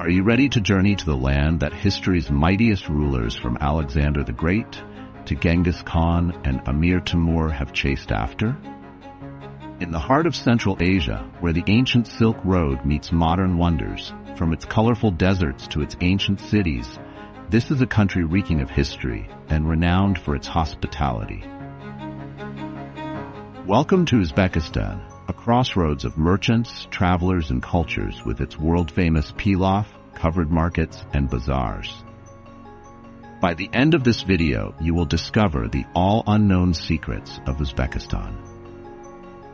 Are you ready to journey to the land that history's mightiest rulers from Alexander the Great to Genghis Khan and Emir Timur have chased after? In the heart of Central Asia, where the ancient Silk Road meets modern wonders, from its colorful deserts to its ancient cities, this is a country reeking of history and renowned for its hospitality. Welcome to Uzbekistan, a crossroads of merchants, travelers, and cultures with its world-famous pilaf, covered markets, and bazaars. By the end of this video, you will discover the all-unknown secrets of Uzbekistan.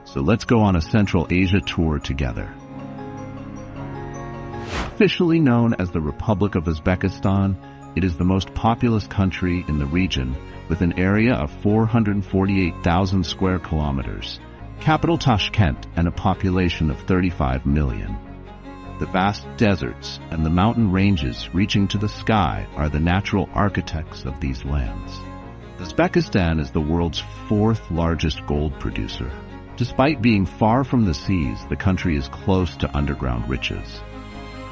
So let's go on a Central Asia tour together. Officially known as the Republic of Uzbekistan, it is the most populous country in the region with an area of 448,000 square kilometers, capital Tashkent, and a population of 35 million. The vast deserts and the mountain ranges reaching to the sky are the natural architects of these lands. Uzbekistan is the world's fourth largest gold producer. Despite being far from the seas, the country is close to underground riches.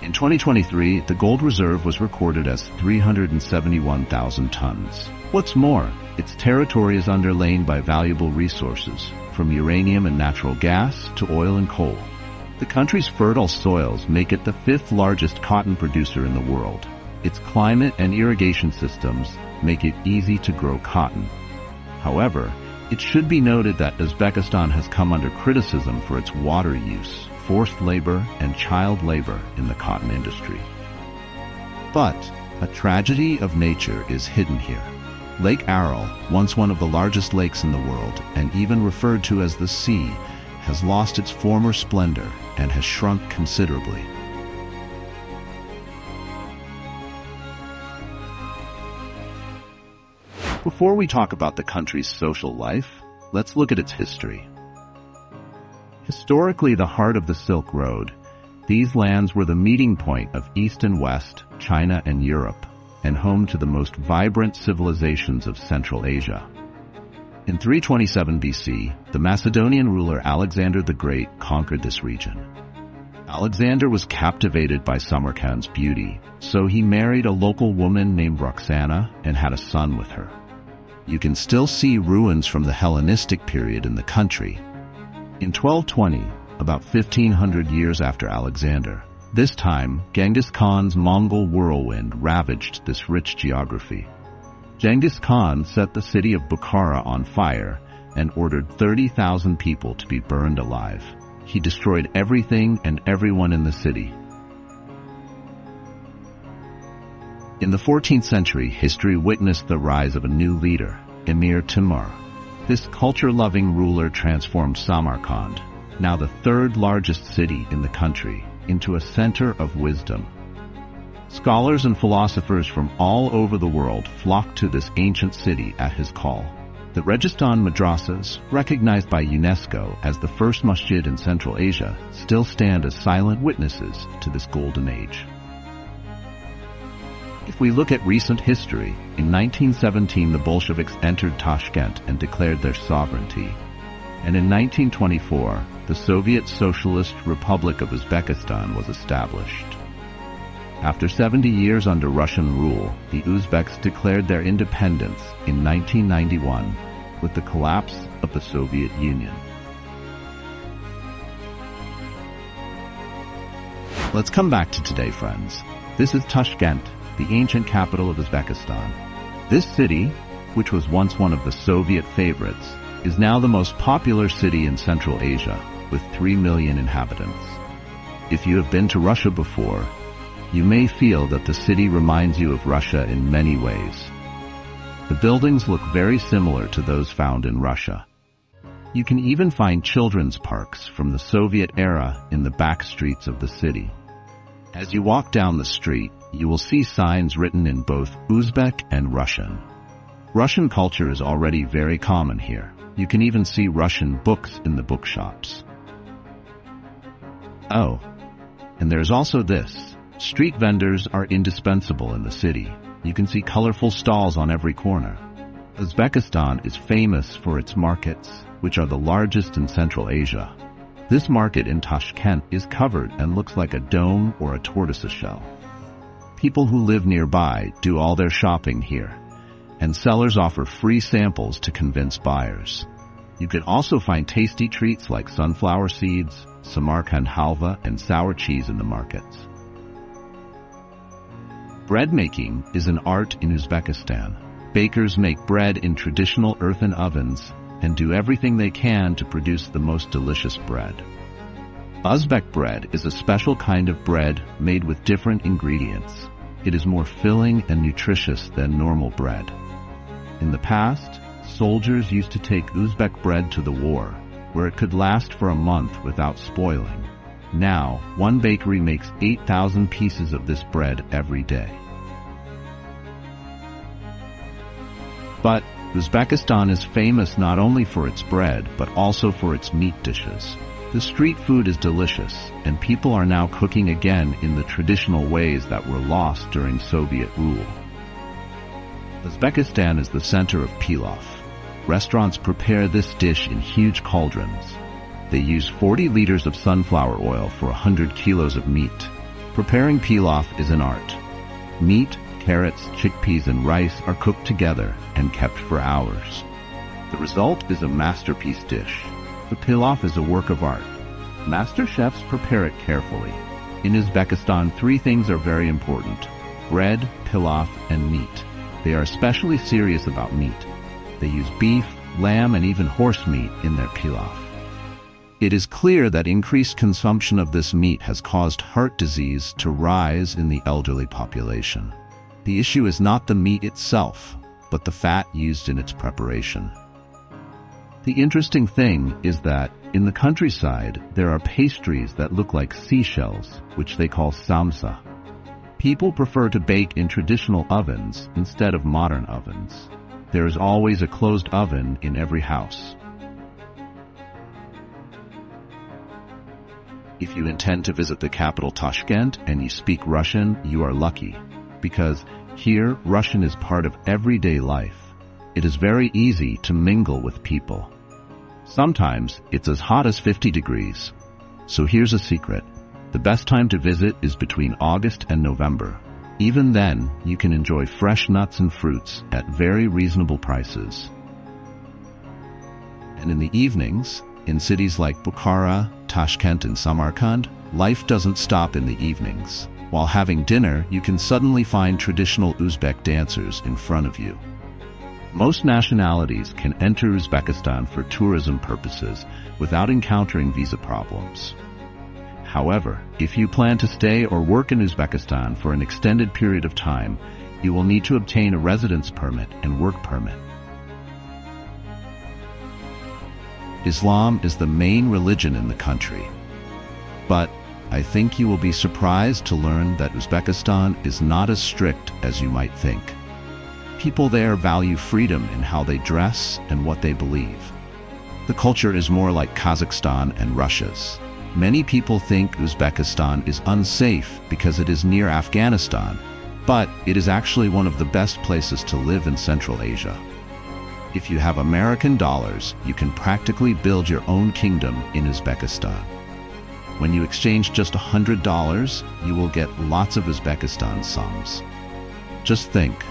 In 2023, the gold reserve was recorded as 371,000 tons. What's more, its territory is underlain by valuable resources, from uranium and natural gas to oil and coal. The country's fertile soils make it the fifth largest cotton producer in the world. Its climate and irrigation systems make it easy to grow cotton. However, it should be noted that Uzbekistan has come under criticism for its water use, forced labor, and child labor in the cotton industry. But a tragedy of nature is hidden here. Lake Aral, once one of the largest lakes in the world, and even referred to as the sea, has lost its former splendor and has shrunk considerably. Before we talk about the country's social life, let's look at its history. Historically the heart of the Silk Road, these lands were the meeting point of East and West, China and Europe, and home to the most vibrant civilizations of Central Asia. In 327 BC, the Macedonian ruler Alexander the Great conquered this region. Alexander was captivated by Samarkand's beauty, so he married a local woman named Roxana and had a son with her. You can still see ruins from the Hellenistic period in the country. In 1220, about 1500 years after Alexander, this time Genghis Khan's Mongol whirlwind ravaged this rich geography. Genghis Khan set the city of Bukhara on fire and ordered 30,000 people to be burned alive. He destroyed everything and everyone in the city. In the 14th century, history witnessed the rise of a new leader, Emir Timur. This culture-loving ruler transformed Samarkand, now the third largest city in the country, into a center of wisdom. Scholars and philosophers from all over the world flocked to this ancient city at his call. The Registan madrasas, recognized by UNESCO as the first masjid in Central Asia, still stand as silent witnesses to this golden age. If we look at recent history, in 1917 the Bolsheviks entered Tashkent and declared their sovereignty. And in 1924, the Soviet Socialist Republic of Uzbekistan was established. After 70 years under Russian rule, the Uzbeks declared their independence in 1991 with the collapse of the Soviet Union. Let's come back to today, friends. This is Tashkent, the ancient capital of Uzbekistan. This city, which was once one of the Soviet favorites, is now the most popular city in Central Asia, with 3 million inhabitants. If you have been to Russia before, you may feel that the city reminds you of Russia in many ways. The buildings look very similar to those found in Russia. You can even find children's parks from the Soviet era in the back streets of the city. As you walk down the street, you will see signs written in both Uzbek and Russian. Russian culture is already very common here. You can even see Russian books in the bookshops. Oh, and there's also this. Street vendors are indispensable in the city. You can see colorful stalls on every corner. Uzbekistan is famous for its markets, which are the largest in Central Asia. This market in Tashkent is covered and looks like a dome or a tortoise shell. People who live nearby do all their shopping here, and sellers offer free samples to convince buyers. You can also find tasty treats like sunflower seeds, Samarkand halva, and sour cheese in the markets. Bread making is an art in Uzbekistan. Bakers make bread in traditional earthen ovens and do everything they can to produce the most delicious bread. Uzbek bread is a special kind of bread made with different ingredients. It is more filling and nutritious than normal bread. In the past, soldiers used to take Uzbek bread to the war, where it could last for a month without spoiling. Now, one bakery makes 8,000 pieces of this bread every day. But Uzbekistan is famous not only for its bread, but also for its meat dishes. The street food is delicious, and people are now cooking again in the traditional ways that were lost during Soviet rule. Uzbekistan is the center of pilaf. Restaurants prepare this dish in huge cauldrons. They use 40 liters of sunflower oil for 100 kilos of meat. Preparing pilaf is an art. Meat, carrots, chickpeas, and rice are cooked together and kept for hours. The result is a masterpiece dish. The pilaf is a work of art. Master chefs prepare it carefully. In Uzbekistan, three things are very important: bread, pilaf, and meat. They are especially serious about meat. They use beef, lamb, and even horse meat in their pilaf. It is clear that increased consumption of this meat has caused heart disease to rise in the elderly population. The issue is not the meat itself, but the fat used in its preparation. The interesting thing is that in the countryside, there are pastries that look like seashells, which they call samsa. People prefer to bake in traditional ovens instead of modern ovens. There is always a closed oven in every house. If you intend to visit the capital Tashkent and you speak Russian, you are lucky, because here Russian is part of everyday life. It is very easy to mingle with people. Sometimes it's as hot as 50 degrees. So here's a secret. The best time to visit is between August and November. Even then, you can enjoy fresh nuts and fruits at very reasonable prices. And in the evenings, in cities like Bukhara, Tashkent, and Samarkand, life doesn't stop in the evenings. While having dinner, you can suddenly find traditional Uzbek dancers in front of you. Most nationalities can enter Uzbekistan for tourism purposes without encountering visa problems. However, if you plan to stay or work in Uzbekistan for an extended period of time, you will need to obtain a residence permit and work permit. Islam is the main religion in the country. But I think you will be surprised to learn that Uzbekistan is not as strict as you might think. People there value freedom in how they dress and what they believe. The culture is more like Kazakhstan and Russia's. Many people think Uzbekistan is unsafe because it is near Afghanistan, but it is actually one of the best places to live in Central Asia. If you have American dollars, you can practically build your own kingdom in Uzbekistan. When you exchange just $100, you will get lots of Uzbekistan sums. Just think,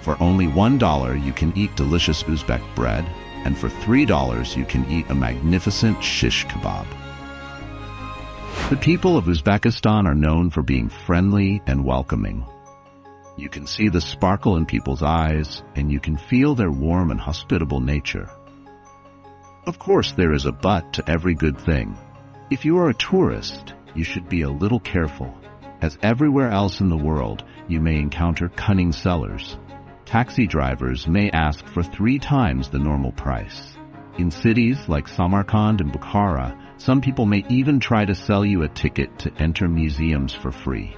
for only $1 you can eat delicious Uzbek bread, and for $3 you can eat a magnificent shish kebab. The people of Uzbekistan are known for being friendly and welcoming. You can see the sparkle in people's eyes, and you can feel their warm and hospitable nature. Of course, there is a but to every good thing. If you are a tourist, you should be a little careful, as everywhere else in the world, you may encounter cunning sellers. Taxi drivers may ask for 3 times the normal price. In cities like Samarkand and Bukhara, some people may even try to sell you a ticket to enter museums for free.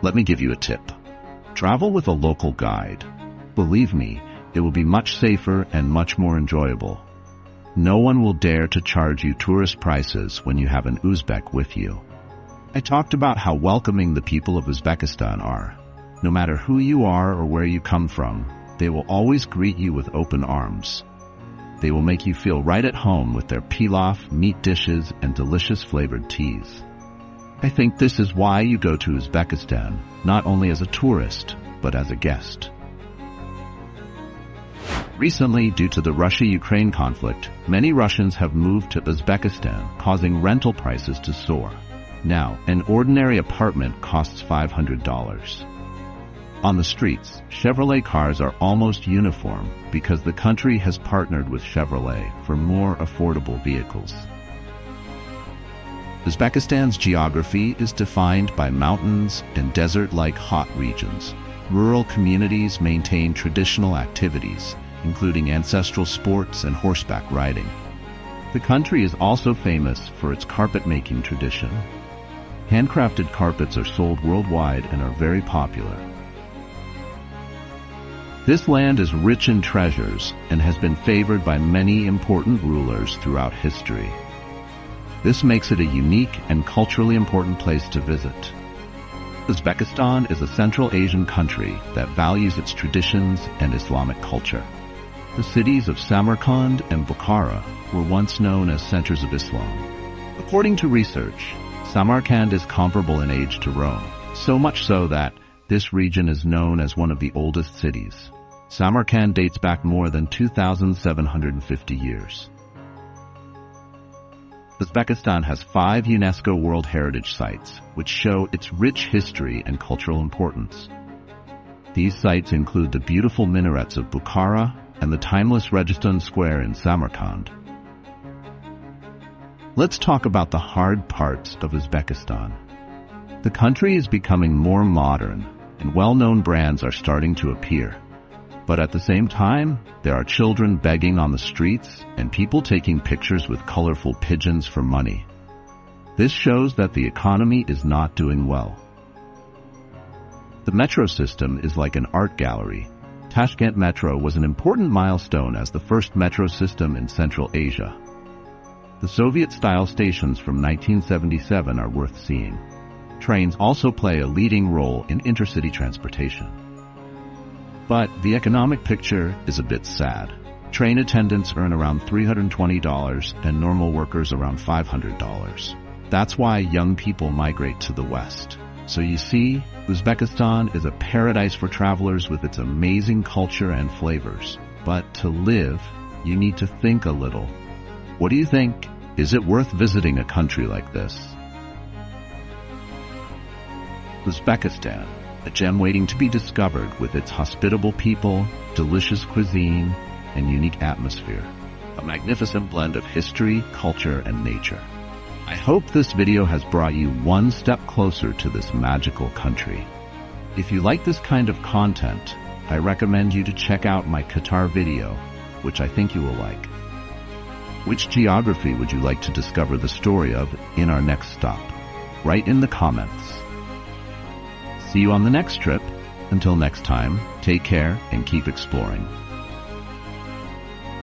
Let me give you a tip. Travel with a local guide. Believe me, it will be much safer and much more enjoyable. No one will dare to charge you tourist prices when you have an Uzbek with you. I talked about how welcoming the people of Uzbekistan are. No matter who you are or where you come from, they will always greet you with open arms. They will make you feel right at home with their pilaf, meat dishes, and delicious flavored teas. I think this is why you go to Uzbekistan, not only as a tourist, but as a guest. Recently, due to the Russia-Ukraine conflict, many Russians have moved to Uzbekistan, causing rental prices to soar. Now, an ordinary apartment costs $500. On the streets, Chevrolet cars are almost uniform because the country has partnered with Chevrolet for more affordable vehicles. Uzbekistan's geography is defined by mountains and desert-like hot regions. Rural communities maintain traditional activities, including ancestral sports and horseback riding. The country is also famous for its carpet-making tradition. Handcrafted carpets are sold worldwide and are very popular. This land is rich in treasures and has been favored by many important rulers throughout history. This makes it a unique and culturally important place to visit. Uzbekistan is a Central Asian country that values its traditions and Islamic culture. The cities of Samarkand and Bukhara were once known as centers of Islam. According to research, Samarkand is comparable in age to Rome, so much so that this region is known as one of the oldest cities. Samarkand dates back more than 2,750 years. Uzbekistan has 5 UNESCO World Heritage Sites, which show its rich history and cultural importance. These sites include the beautiful minarets of Bukhara and the timeless Registan Square in Samarkand. Let's talk about the hard parts of Uzbekistan. The country is becoming more modern, and well-known brands are starting to appear. But at the same time, there are children begging on the streets and people taking pictures with colorful pigeons for money. This shows that the economy is not doing well. The metro system is like an art gallery. Tashkent Metro was an important milestone as the first metro system in Central Asia. The Soviet-style stations from 1977 are worth seeing. Trains also play a leading role in intercity transportation. But the economic picture is a bit sad. Train attendants earn around $320 and normal workers around $500. That's why young people migrate to the West. So you see, Uzbekistan is a paradise for travelers with its amazing culture and flavors. But to live, you need to think a little. What do you think? Is it worth visiting a country like this? Uzbekistan, a gem waiting to be discovered with its hospitable people, delicious cuisine, and unique atmosphere. A magnificent blend of history, culture, and nature. I hope this video has brought you one step closer to this magical country. If you like this kind of content, I recommend you to check out my Qatar video, which I think you will like. Which geography would you like to discover the story of in our next stop? Write in the comments. See you on the next trip. Until next time, take care and keep exploring.